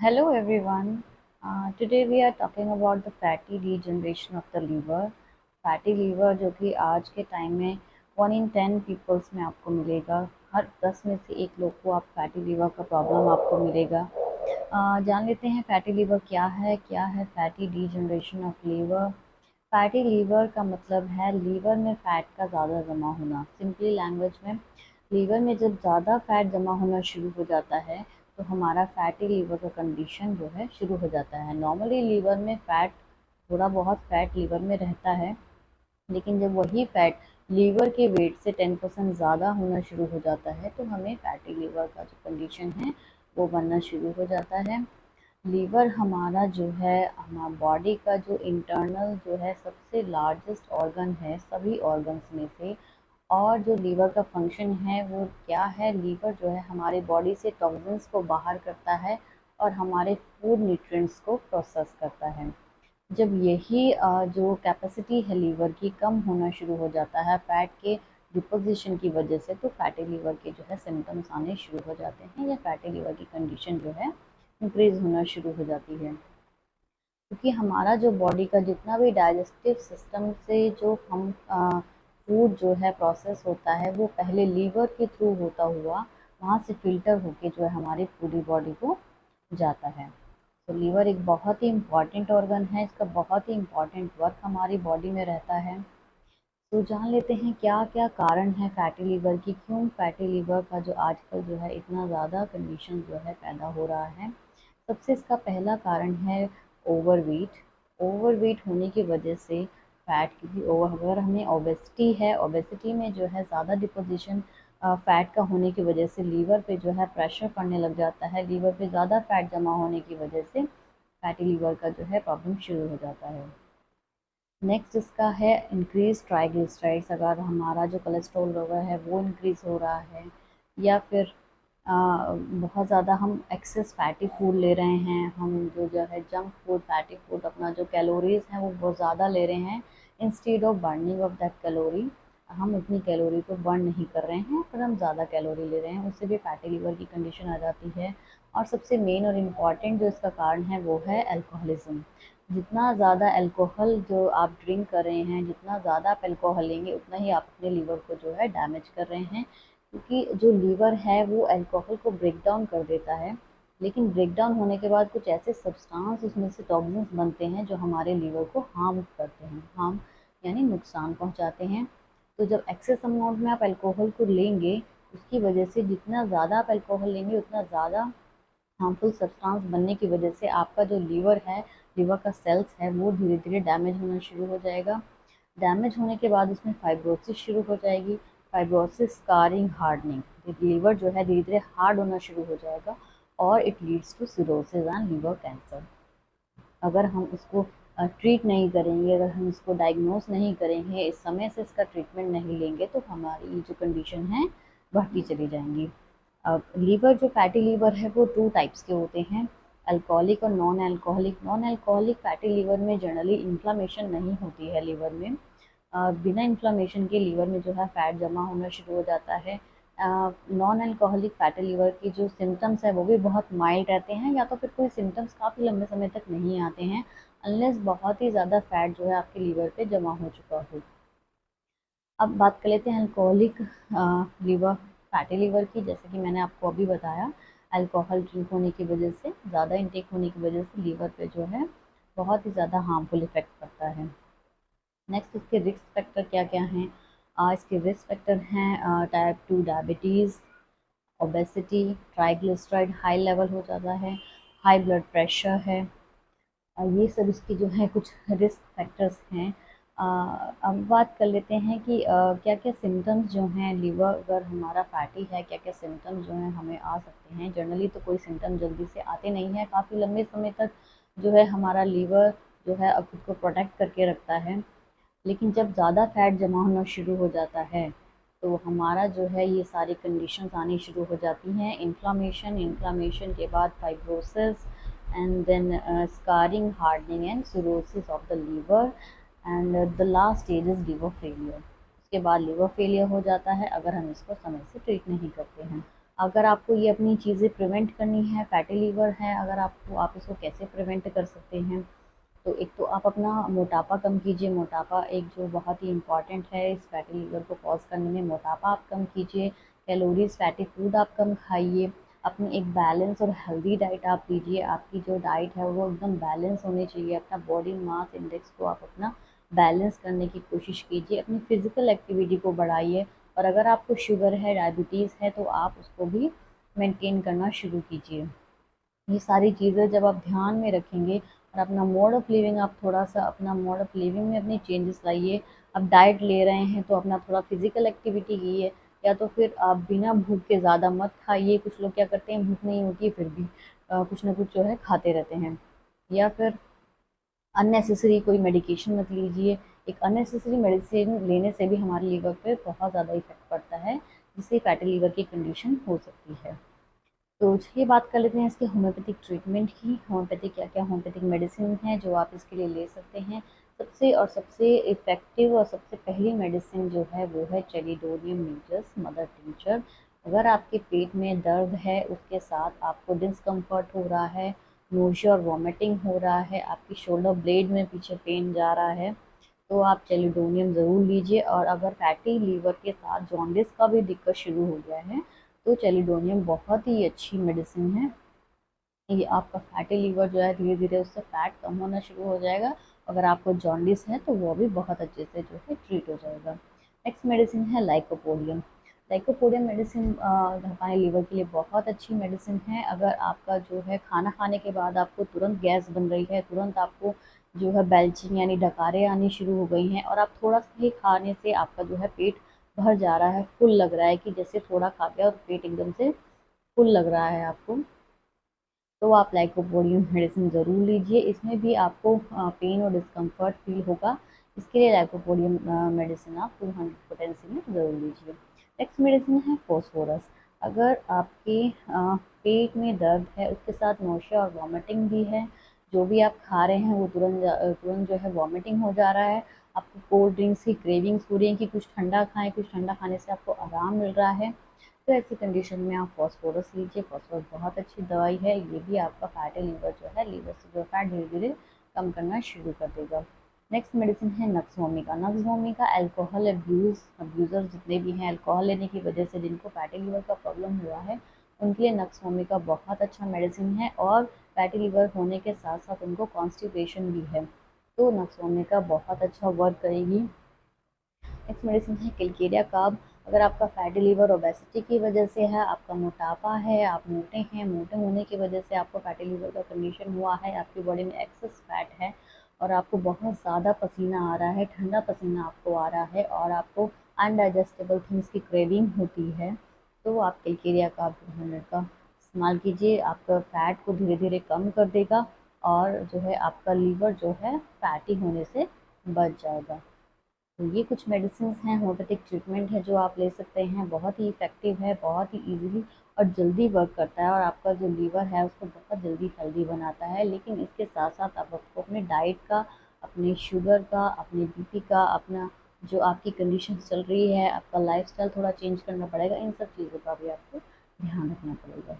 Hello everyone. Today we are talking about the fatty degeneration of the liver. Fatty liver जो कि आज के time में 1 in 10 peoples में आपको मिलेगा। हर 10 में से एक लोग को आप फैटी लीवर का प्रॉब्लम आपको मिलेगा। जान लेते हैं फैटी लीवर क्या है fatty degeneration of liver. Fatty liver का मतलब है लीवर में फ़ैट का ज़्यादा जमा होना। सिंपली लैंग्वेज में लीवर में जब ज़्यादा फ़ैट जमा होना शुरू हो जाता है तो हमारा फैटी लीवर का कंडीशन जो है शुरू हो जाता है। नॉर्मली लीवर में फ़ैट थोड़ा बहुत फ़ैट लीवर में रहता है, लेकिन जब वही फ़ैट लीवर के वेट से 10% ज़्यादा होना शुरू हो जाता है तो हमें फैटी लीवर का जो कंडीशन है वो बनना शुरू हो जाता है। लीवर हमारा जो है हमारा बॉडी का जो इंटरनल जो है सबसे लार्जेस्ट ऑर्गन है सभी ऑर्गन्स में से। और जो लीवर का फंक्शन है वो क्या है, लीवर जो है हमारे बॉडी से टॉक्सिन्स को बाहर करता है और हमारे फूड न्यूट्रिएंट्स को प्रोसेस करता है। जब यही जो कैपेसिटी है लीवर की कम होना शुरू हो जाता है फैट के डिपोजिशन की वजह से, तो फैटी लीवर के जो है सिम्टम्स आने शुरू हो जाते हैं या फैटी लीवर की कंडीशन जो है इंक्रीज होना शुरू हो जाती है। क्योंकि हमारा जो बॉडी का जितना भी डाइजेस्टिव सिस्टम से जो हम फूड जो है प्रोसेस होता है वो पहले लीवर के थ्रू होता हुआ वहाँ से फिल्टर होके जो है हमारी पूरी बॉडी को जाता है। तो लीवर एक बहुत ही इम्पॉर्टेंट ऑर्गन है, इसका बहुत ही इम्पॉर्टेंट वर्क हमारी बॉडी में रहता है। तो जान लेते हैं क्या क्या कारण है फैटी लीवर की, क्यों फैटी लीवर का जो आजकल जो है इतना ज़्यादा कंडीशन जो है पैदा हो रहा है। सबसे इसका पहला कारण है ओवरवेट। ओवरवेट होने की वजह से फैट, क्योंकि ओवर अगर हमें ओबेसिटी है, ओबेसिटी में जो है ज़्यादा डिपोजिशन फैट का होने की वजह से लीवर पे जो है प्रेशर पड़ने लग जाता है। लीवर पे ज़्यादा फैट जमा होने की वजह से फैटी लीवर का जो है प्रॉब्लम शुरू हो जाता है। नेक्स्ट इसका है इंक्रीज ट्राइग्लिसराइड्स। अगर हमारा जो कोलेस्ट्रॉल लेवल है वो इंक्रीज़ हो रहा है या फिर बहुत ज़्यादा हम एक्सेस फैटी फूड ले रहे हैं, हम जो है जंक फूड फैटी फूड अपना जो कैलोरीज़ हैं वो बहुत ज़्यादा ले रहे हैं। Instead of burning of that calorie, हम उतनी कैलोरी को बर्न नहीं कर रहे हैं पर हम ज़्यादा कैलोरी ले रहे हैं, उससे भी फैटी लीवर की कंडीशन आ जाती है। और सबसे मेन और इम्पॉर्टेंट जो इसका कारण है वो है अल्कोहलिज्म। जितना ज़्यादा अल्कोहल जो आप ड्रिंक कर रहे हैं, जितना ज़्यादा आप अल्कोहल लेंगे उतना ही आप अपने लीवर को जो है डैमेज कर रहे हैं। क्योंकि जो लीवर है वो अल्कोहल को ब्रेक डाउन कर देता है, लेकिन ब्रेक डाउन होने के बाद कुछ ऐसे सब्सटेंस उसमें से टॉक्सिन्स बनते हैं जो हमारे लीवर को हार्म करते हैं, हार्म यानी नुकसान पहुंचाते हैं। तो जब एक्सेस अमाउंट में आप अल्कोहल को लेंगे, उसकी वजह से जितना ज़्यादा आप अल्कोहल लेंगे उतना ज़्यादा हार्मफुल सब्सटेंस बनने की वजह से आपका जो लीवर है, लीवर का सेल्स है वो धीरे धीरे डैमेज होना शुरू हो जाएगा। डैमेज होने के बाद उसमें फाइब्रोसिस शुरू हो जाएगी। फाइब्रोसिस, स्कारिंग, हार्डनिंग, लीवर जो है धीरे धीरे हार्ड होना शुरू हो जाएगा और it leads to cirrhosis and liver cancer. अगर हम इसको ट्रीट नहीं करेंगे, अगर हम इसको डायग्नोस नहीं करेंगे, इस समय से इसका ट्रीटमेंट नहीं लेंगे तो हमारी ये जो कंडीशन है बढ़ती चली जाएंगी। लीवर जो फैटी लीवर है वो 2 टाइप्स के होते हैं, अल्कोहलिक और non alcoholic. Non alcoholic fatty liver में जनरली इन्फ्लामेशन नहीं होती है लीवर में। बिना इन्फ्लामेशन के लीवर में जो है फैट जमा होना शुरू हो जाता है। नॉन अल्कोहलिक फैटी लीवर की जो सिम्टम्स है वो भी बहुत माइल्ड रहते हैं, या तो फिर कोई सिम्टम्स काफ़ी लंबे समय तक नहीं आते हैं अनलेस बहुत ही ज़्यादा फैट जो है आपके लीवर पे जमा हो चुका हो। अब बात कर लेते हैं अल्कोहलिक लीवर, फैटी लीवर की। जैसे कि मैंने आपको अभी बताया, अल्कोहल ड्रिंक होने की वजह से, ज़्यादा इंटेक होने की वजह से लीवर पे जो है बहुत ही ज़्यादा हार्मफुल इफ़ेक्ट पड़ता है। नेक्स्ट इसके रिस्क फैक्टर क्या क्या हैं? इसके रिस्क फैक्टर हैं type 2 diabetes, obesity, triglyceride high level हो जाता है, हाई ब्लड प्रेशर है। ये सब इसकी जो है कुछ रिस्क फैक्टर्स हैं। अब बात कर लेते हैं कि क्या क्या सिम्टम्स जो हैं, लीवर अगर हमारा फैटी है क्या क्या सिम्टम्स जो हैं हमें आ सकते हैं। जनरली तो कोई सिम्टम जल्दी से आते नहीं हैं, काफ़ी लंबे समय तक जो है हमारा लीवर जो है खुद को प्रोटेक्ट करके रखता है। लेकिन जब ज़्यादा फैट जमा होना शुरू हो जाता है तो हमारा जो है ये सारी कंडीशंस आनी शुरू हो जाती हैं। इन्फ्लामेशन, इन्फ्लामेशन के बाद fibrosis and then scarring, hardening and cirrhosis of the liver and the last stage is liver failure. उसके बाद लीवर फेलियर हो जाता है अगर हम इसको समय से ट्रीट नहीं करते हैं। अगर आपको ये अपनी चीज़ें प्रिवेंट करनी है, फैटी लीवर है, अगर आपको, आप इसको कैसे प्रिवेंट कर सकते हैं। तो एक तो आप अपना मोटापा कम कीजिए। मोटापा एक जो बहुत ही इम्पॉर्टेंट है इस फैटी लीवर को कॉज करने में। मोटापा आप कम कीजिए, कैलोरीज, फैटी फूड आप कम खाइए, अपनी एक बैलेंस और हेल्दी डाइट आप लीजिए। आपकी जो डाइट है वो एकदम बैलेंस होनी चाहिए। अपना बॉडी मास इंडेक्स को आप अपना बैलेंस करने की कोशिश कीजिए। अपनी फिजिकल एक्टिविटी को बढ़ाइए, और अगर आपको शुगर है, डायबिटीज़ है, तो आप उसको भी मेंटेन करना शुरू कीजिए। ये सारी चीज़ें जब आप ध्यान में रखेंगे और अपना मोड ऑफ लिविंग, आप थोड़ा सा अपना मोड ऑफ लिविंग में अपनी चेंजेस लाइए। आप डाइट ले रहे हैं तो अपना थोड़ा फिजिकल एक्टिविटी कीजिए, या तो फिर आप बिना भूख के ज़्यादा मत खाइए। कुछ लोग क्या करते हैं, भूख नहीं होती है फिर भी कुछ ना कुछ जो है खाते रहते हैं। या फिर अननेसेसरी कोई मेडिकेशन मत लीजिए। एक अननेसेसरी मेडिसिन लेने से भी हमारे लीवर पे बहुत ज़्यादा इफेक्ट पड़ता है, जिससे फैटी लीवर की कंडीशन हो सकती है। तो चलिए बात कर लेते हैं इसके होम्योपैथिक ट्रीटमेंट की। होम्योपैथिक क्या क्या होम्योपैथिक मेडिसिन है जो आप इसके लिए ले सकते हैं। सबसे इफ़ेक्टिव और सबसे पहली मेडिसिन जो है वो है चेलिडोनियम नीजस मदर टिंचर। अगर आपके पेट में दर्द है, उसके साथ आपको डिस्कम्फर्ट हो रहा है, नोशिया और वॉमिटिंग हो रहा है, आपकी शोल्डर ब्लेड में पीछे पेन जा रहा है, तो आप चेलिडोनियम ज़रूर लीजिए। और अगर फैटी लीवर के साथ जॉन्डिस का भी दिक्कत शुरू हो गया है, तो चेलिडोनियम बहुत ही अच्छी मेडिसिन है। ये आपका फैटी लीवर जो है धीरे धीरे उससे फैट कम होना शुरू हो जाएगा। अगर आपको जॉन्डिस है तो वो भी बहुत अच्छे से जो है ट्रीट हो जाएगा। नेक्स्ट मेडिसिन है लाइकोपोडियम। लाइकोपोडियम मेडिसिन हमारे लीवर के लिए बहुत अच्छी मेडिसिन है। अगर आपका जो है खाना खाने के बाद आपको तुरंत गैस बन रही है, तुरंत आपको जो है बेल्चिंग यानी डकारें आनी शुरू हो गई हैं, और आप थोड़ा सा ही खाने से आपका जो है पेट भर जा रहा है, फुल लग रहा है कि जैसे थोड़ा खा गया और पेट एकदम से फुल लग रहा है आपको, तो आप लाइकोपोडियम मेडिसिन ज़रूर लीजिए। इसमें भी आपको पेन और डिस्कम्फर्ट फील होगा। इसके लिए लाइकोपोडियम मेडिसिन आप 200 पोटेंसी में ज़रूर लीजिए। नेक्स्ट मेडिसिन है फॉस्फोरस। अगर आपके पेट में दर्द है, उसके साथ नोशिया और वॉमिटिंग भी है, जो भी आप खा रहे हैं वो तुरंत जो है वॉमिटिंग हो जा रहा है, आपको कोल्ड ड्रिंक्स की क्रेविंग्स हो रही है कि कुछ ठंडा खाएं, कुछ ठंडा खाने से आपको आराम मिल रहा है, तो ऐसी कंडीशन में आप फॉस्फोरस लीजिए। फॉस्फोरस बहुत अच्छी दवाई है। ये भी आपका फैटी लीवर जो है, लीवर से जो फैट धीरे धीरे कम करना शुरू कर देगा। नेक्स्ट मेडिसिन है nux vomica. Nux vomica alcohol abuser जितने भी हैं, अल्कोहल लेने की वजह से जिनको फैटी लीवर का प्रॉब्लम हुआ है, उनके लिए नक्स वोमिका बहुत अच्छा मेडिसिन है। और फैटी लीवर होने के साथ साथ उनको कॉन्स्टिपेशन भी है, तो नक्स वोमिका बहुत अच्छा वर्क करेगी। नेक्स्ट मेडिसिन है किलकेरिया कार्ब। अगर आपका फैटी लीवर ओबेसिटी की वजह से है, आपका मोटापा है, आप मोटे हैं, मोटे होने की वजह से आपको फैटी लीवर का कंडीशन हुआ है, आपकी बॉडी में एक्सेस फैट है, और आपको बहुत ज़्यादा पसीना आ रहा है, ठंडा पसीना आपको आ रहा है, और आपको अनडाइजेस्टेबल थिंग्स की क्रेविंग होती है, तो आप किलकेरिया कार्ब 200 का इस्तेमाल कीजिए। आपका फैट को धीरे धीरे कम कर देगा, और जो है आपका लीवर जो है फैटी होने से बच जाएगा। तो ये कुछ मेडिसिन हैं, होम्योपैथिक ट्रीटमेंट है जो आप ले सकते हैं। बहुत ही इफ़ेक्टिव है, बहुत ही ईज़िली और जल्दी वर्क करता है, और आपका जो लीवर है उसको बहुत जल्दी हेल्दी बनाता है। लेकिन इसके साथ-साथ आप आपको अपने डाइट का, अपने शुगर का, अपने बीपी का, अपना जो आपकी कंडीशन चल रही है, आपका लाइफ़स्टाइल थोड़ा चेंज करना पड़ेगा। इन सब चीज़ों का भी आपको ध्यान रखना पड़ेगा।